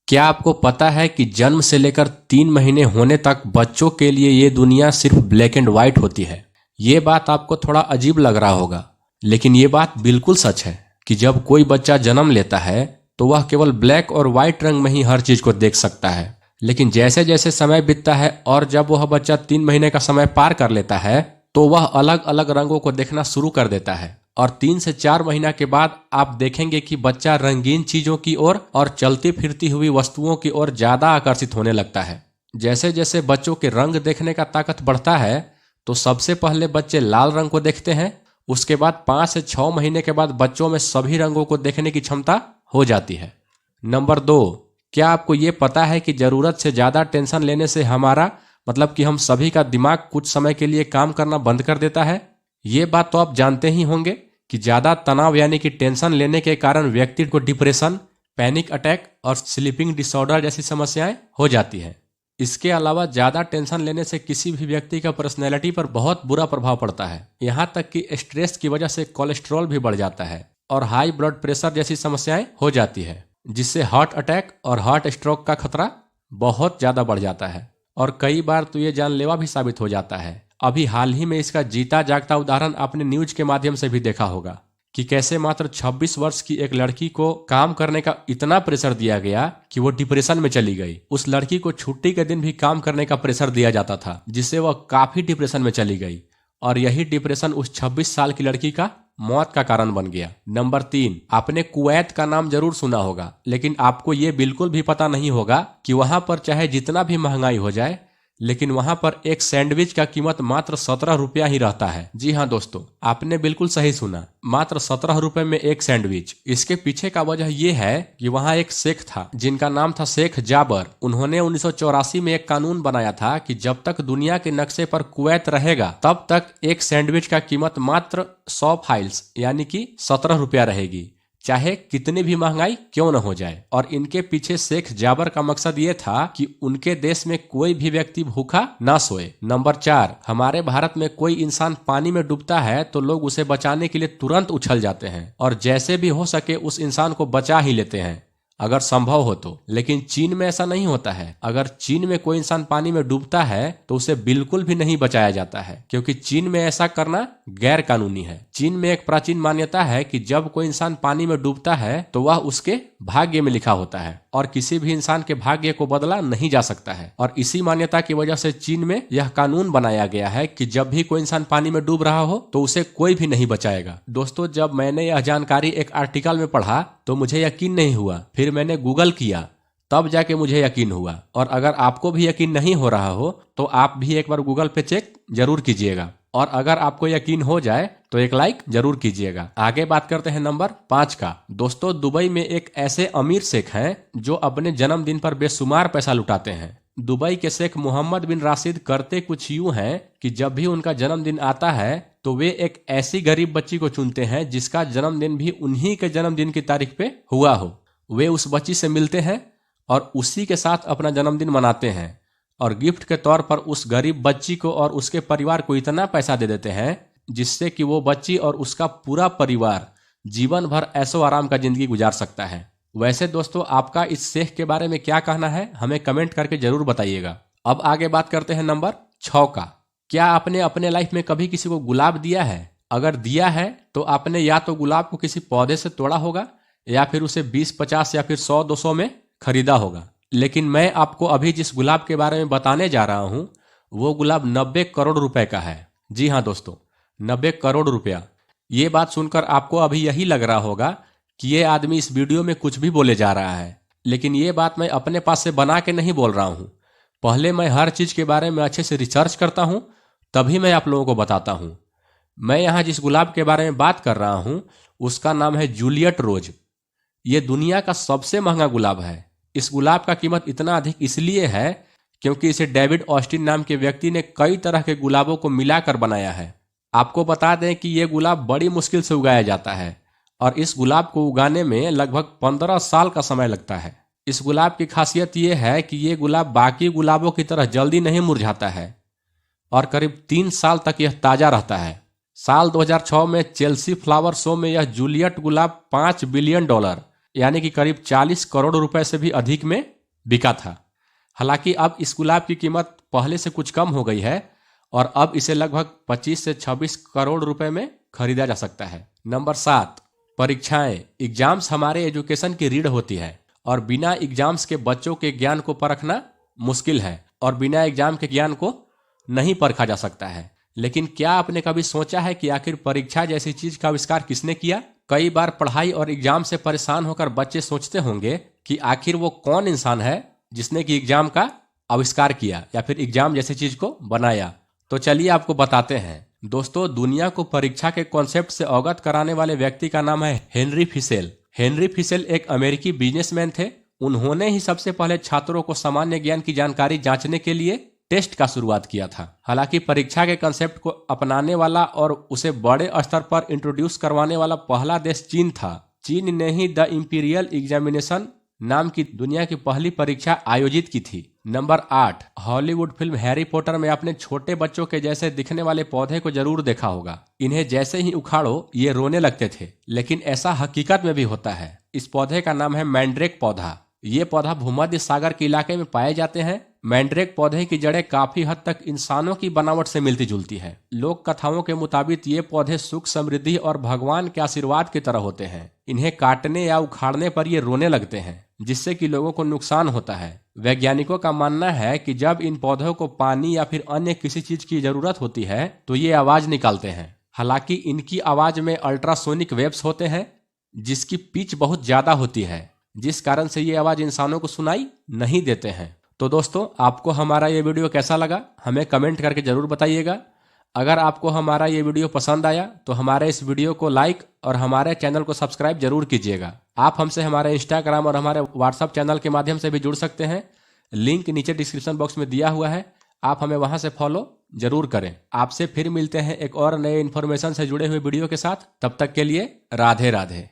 क्या आपको पता है कि जन्म से लेकर 3 महीने होने तक बच्चों के लिए ये दुनिया सिर्फ ब्लैक एंड व्हाइट होती है। ये बात आपको थोड़ा अजीब लग रहा होगा, लेकिन ये बात बिल्कुल सच है कि जब कोई बच्चा जन्म लेता है तो वह केवल ब्लैक और व्हाइट रंग में ही हर चीज को देख सकता है। लेकिन जैसे जैसे समय बीतता है और जब वह बच्चा 3 महीने का समय पार कर लेता है तो वह अलग अलग रंगों को देखना शुरू कर देता है और 3 से 4 महीना के बाद आप देखेंगे कि बच्चा रंगीन चीजों की ओर और चलती फिरती हुई वस्तुओं की ओर ज्यादा आकर्षित होने लगता है। जैसे जैसे बच्चों के रंग देखने का ताकत बढ़ता है तो सबसे पहले बच्चे लाल रंग को देखते हैं। उसके बाद 5 से 6 महीने के बाद बच्चों में सभी रंगों को देखने की क्षमता हो जाती है। नंबर 2, क्या आपको ये पता है कि जरूरत से ज्यादा टेंशन लेने से हमारा मतलब कि हम सभी का दिमाग कुछ समय के लिए काम करना बंद कर देता है। ये बात तो आप जानते ही होंगे कि ज्यादा तनाव यानी कि टेंशन लेने के कारण व्यक्ति को डिप्रेशन, पैनिक अटैक और स्लीपिंग डिसऑर्डर जैसी समस्याएं हो जाती हैं। इसके अलावा ज्यादा टेंशन लेने से किसी भी व्यक्ति का पर्सनैलिटी पर बहुत बुरा प्रभाव पड़ता है। यहाँ तक कि स्ट्रेस की वजह से कोलेस्ट्रॉल भी बढ़ जाता है और हाई ब्लड प्रेशर जैसी समस्याएं हो जाती है, जिससे हार्ट अटैक और हार्ट स्ट्रोक का खतरा बहुत ज्यादा बढ़ जाता है और कई बार तो ये जानलेवा भी साबित हो जाता है। अभी हाल ही में इसका जीता जागता उदाहरण आपने न्यूज के माध्यम से भी देखा होगा कि कैसे मात्र 26 वर्ष की एक लड़की को काम करने का इतना प्रेशर दिया गया कि वो डिप्रेशन में चली गई। उस लड़की को छुट्टी के दिन भी काम करने का प्रेशर दिया जाता था, जिससे वह काफी डिप्रेशन में चली गई और यही डिप्रेशन उस 26 साल की लड़की का मौत का कारण बन गया। नंबर 3, आपने कुवैत का नाम जरूर सुना होगा, लेकिन आपको ये बिल्कुल भी पता नहीं होगा कि वहां पर चाहे जितना भी महंगाई हो जाए, लेकिन वहां पर एक सैंडविच का कीमत मात्र 17 रुपया ही रहता है। जी हाँ दोस्तों, आपने बिल्कुल सही सुना, मात्र 17 रुपए में एक सैंडविच। इसके पीछे का वजह यह है कि वहां एक शेख था जिनका नाम था शेख जाबर। उन्होंने 1984 में एक कानून बनाया था कि जब तक दुनिया के नक्शे पर कुवैत रहेगा तब तक एक सैंडविच का कीमत मात्र 100 फाइल्स यानी कि 17 रुपया रहेगी, चाहे कितनी भी महंगाई क्यों न हो जाए। और इनके पीछे शेख जाबर का मकसद ये था कि उनके देश में कोई भी व्यक्ति भूखा ना सोए। नंबर 4, हमारे भारत में कोई इंसान पानी में डूबता है तो लोग उसे बचाने के लिए तुरंत उछल जाते हैं और जैसे भी हो सके उस इंसान को बचा ही लेते हैं अगर संभव हो तो। लेकिन चीन में ऐसा नहीं होता है। अगर चीन में कोई इंसान पानी में डूबता है तो उसे बिल्कुल भी नहीं बचाया जाता है, क्योंकि चीन में ऐसा करना गैर कानूनी है। चीन में एक प्राचीन मान्यता है कि जब कोई इंसान पानी में डूबता है तो वह उसके भाग्य में लिखा होता है और किसी भी इंसान के भाग्य को बदला नहीं जा सकता है। और इसी मान्यता की वजह से चीन में यह कानून बनाया गया है कि जब भी कोई इंसान पानी में डूब रहा हो तो उसे कोई भी नहीं बचाएगा। दोस्तों, जब मैंने यह जानकारी एक आर्टिकल में पढ़ा तो मुझे यकीन नहीं हुआ। फिर मैंने गूगल किया, तब जाके मुझे यकीन हुआ। और अगर आपको भी यकीन नहीं हो रहा हो तो आप भी एक बार गूगल पे चेक जरूर कीजिएगा और अगर आपको यकीन हो जाए तो एक लाइक जरूर कीजिएगा। आगे बात करते हैं नंबर 5 का। दोस्तों, दुबई में एक ऐसे अमीर शेख हैं जो अपने जन्मदिन पर बेशुमार पैसा लुटाते हैं। दुबई के शेख मोहम्मद बिन राशिद करते कुछ यूं हैं कि जब भी उनका जन्मदिन आता है तो वे एक ऐसी गरीब बच्ची को चुनते हैं जिसका जन्मदिन भी उन्हीं के जन्मदिन की तारीख पे हुआ हो। वे उस बच्ची से मिलते हैं और उसी के साथ अपना जन्मदिन मनाते हैं और गिफ्ट के तौर पर उस गरीब बच्ची को और उसके परिवार को इतना पैसा दे देते हैं जिससे कि वो बच्ची और उसका पूरा परिवार जीवन भर ऐशो आराम का जिंदगी गुजार सकता है। वैसे दोस्तों, आपका इस शेख के बारे में क्या कहना है हमें कमेंट करके जरूर बताइएगा। अब आगे बात करते हैं नंबर 6 का। क्या आपने अपने लाइफ में कभी किसी को गुलाब दिया है? अगर दिया है तो आपने या तो गुलाब को किसी पौधे से तोड़ा होगा या फिर उसे 20-50 या फिर 100-200 में खरीदा होगा। लेकिन मैं आपको अभी जिस गुलाब के बारे में बताने जा रहा हूं वो गुलाब 90 करोड़ रुपए का है। जी हाँ दोस्तों, 90 करोड़ रुपया। ये बात सुनकर आपको अभी यही लग रहा होगा कि ये आदमी इस वीडियो में कुछ भी बोले जा रहा है, लेकिन ये बात मैं अपने पास से बना के नहीं बोल रहा हूँ। पहले मैं हर चीज के बारे में अच्छे से रिसर्च करता हूँ, तभी मैं आप लोगों को बताता हूँ। मैं यहाँ जिस गुलाब के बारे में बात कर रहा हूँ उसका नाम है जूलियट रोज। ये दुनिया का सबसे महंगा गुलाब है। इस गुलाब का कीमत इतना अधिक इसलिए है क्योंकि इसे डेविड ऑस्टिन नाम के व्यक्ति ने कई तरह के गुलाबों को मिलाकर बनाया है। आपको बता दें कि यह गुलाब बड़ी मुश्किल से उगाया जाता है और इस गुलाब को उगाने में लगभग 15 साल का समय लगता है। इस गुलाब की खासियत यह है कि यह गुलाब बाकी गुलाबों की तरह जल्दी नहीं मुरझाता है और करीब 3 साल तक यह ताजा रहता है। साल 2006 में चेल्सी फ्लावर शो में यह जूलियट गुलाब $5 बिलियन यानी कि करीब 40 करोड़ रुपए से भी अधिक में बिका था। हालांकि अब इस गुलाब की कीमत पहले से कुछ कम हो गई है और अब इसे लगभग 25 से 26 करोड़ रुपए में खरीदा जा सकता है। नंबर 7, परीक्षाएं। एग्जाम्स हमारे एजुकेशन की रीढ़ होती है और बिना एग्जाम्स के बच्चों के ज्ञान को परखना मुश्किल है और बिना एग्जाम के ज्ञान को नहीं परखा जा सकता है। लेकिन क्या आपने कभी सोचा है कि आखिर परीक्षा जैसी चीज का आविष्कार किसने किया? कई बार पढ़ाई और एग्जाम से परेशान होकर बच्चे सोचते होंगे कि आखिर वो कौन इंसान है जिसने कि एग्जाम का आविष्कार किया या फिर एग्जाम जैसी चीज को बनाया। तो चलिए आपको बताते हैं। दोस्तों, दुनिया को परीक्षा के कॉन्सेप्ट से अवगत कराने वाले व्यक्ति का नाम है हेनरी फिशेल। हेनरी फिशेल एक अमेरिकी बिजनेसमैन थे। उन्होंने ही सबसे पहले छात्रों को सामान्य ज्ञान की जानकारी जांचने के लिए टेस्ट का शुरुआत किया था। हालांकि परीक्षा के कंसेप्ट को अपनाने वाला और उसे बड़े स्तर पर इंट्रोड्यूस करवाने वाला पहला देश चीन था। चीन ने ही द इंपीरियल एग्जामिनेशन नाम की दुनिया की पहली परीक्षा आयोजित की थी। Number 8, Hollywood film Harry Potter में आपने छोटे बच्चों के जैसे दिखने वाले पौधे को जरूर देखा होगा। इन्हें जैसे ही उखाड़ो ये रोने लगते थे, लेकिन ऐसा हकीकत में भी होता है। इस पौधे का नाम है मैंड्रेक पौधा। ये पौधा भूमध्य सागर के इलाके में पाए जाते हैं। मैंड्रेक पौधे की जड़ें काफी हद तक इंसानों की बनावट से मिलती जुलती है। लोक कथाओं के मुताबिक ये पौधे सुख, समृद्धि और भगवान के आशीर्वाद की तरह होते हैं। इन्हें काटने या उखाड़ने पर ये रोने लगते हैं, जिससे कि लोगों को नुकसान होता है। वैज्ञानिकों का मानना है कि जब इन पौधों को पानी या फिर अन्य किसी चीज की जरूरत होती है तो ये आवाज निकालते हैं। हालांकि इनकी आवाज में अल्ट्रासोनिक वेव्स होते हैं जिसकी पिच बहुत ज्यादा होती है, जिस कारण से ये आवाज इंसानों को सुनाई नहीं देते हैं। तो दोस्तों, आपको हमारा ये वीडियो कैसा लगा हमें कमेंट करके जरूर बताइएगा। अगर आपको हमारा ये वीडियो पसंद आया तो हमारे इस वीडियो को लाइक और हमारे चैनल को सब्सक्राइब जरूर कीजिएगा। आप हमसे हमारे इंस्टाग्राम और हमारे व्हाट्सएप चैनल के माध्यम से भी जुड़ सकते हैं। लिंक नीचे डिस्क्रिप्शन बॉक्स में दिया हुआ है, आप हमें वहां से फॉलो जरूर करें। आपसे फिर मिलते हैं एक और नए इन्फॉर्मेशन से जुड़े हुए वीडियो के साथ। तब तक के लिए राधे राधे।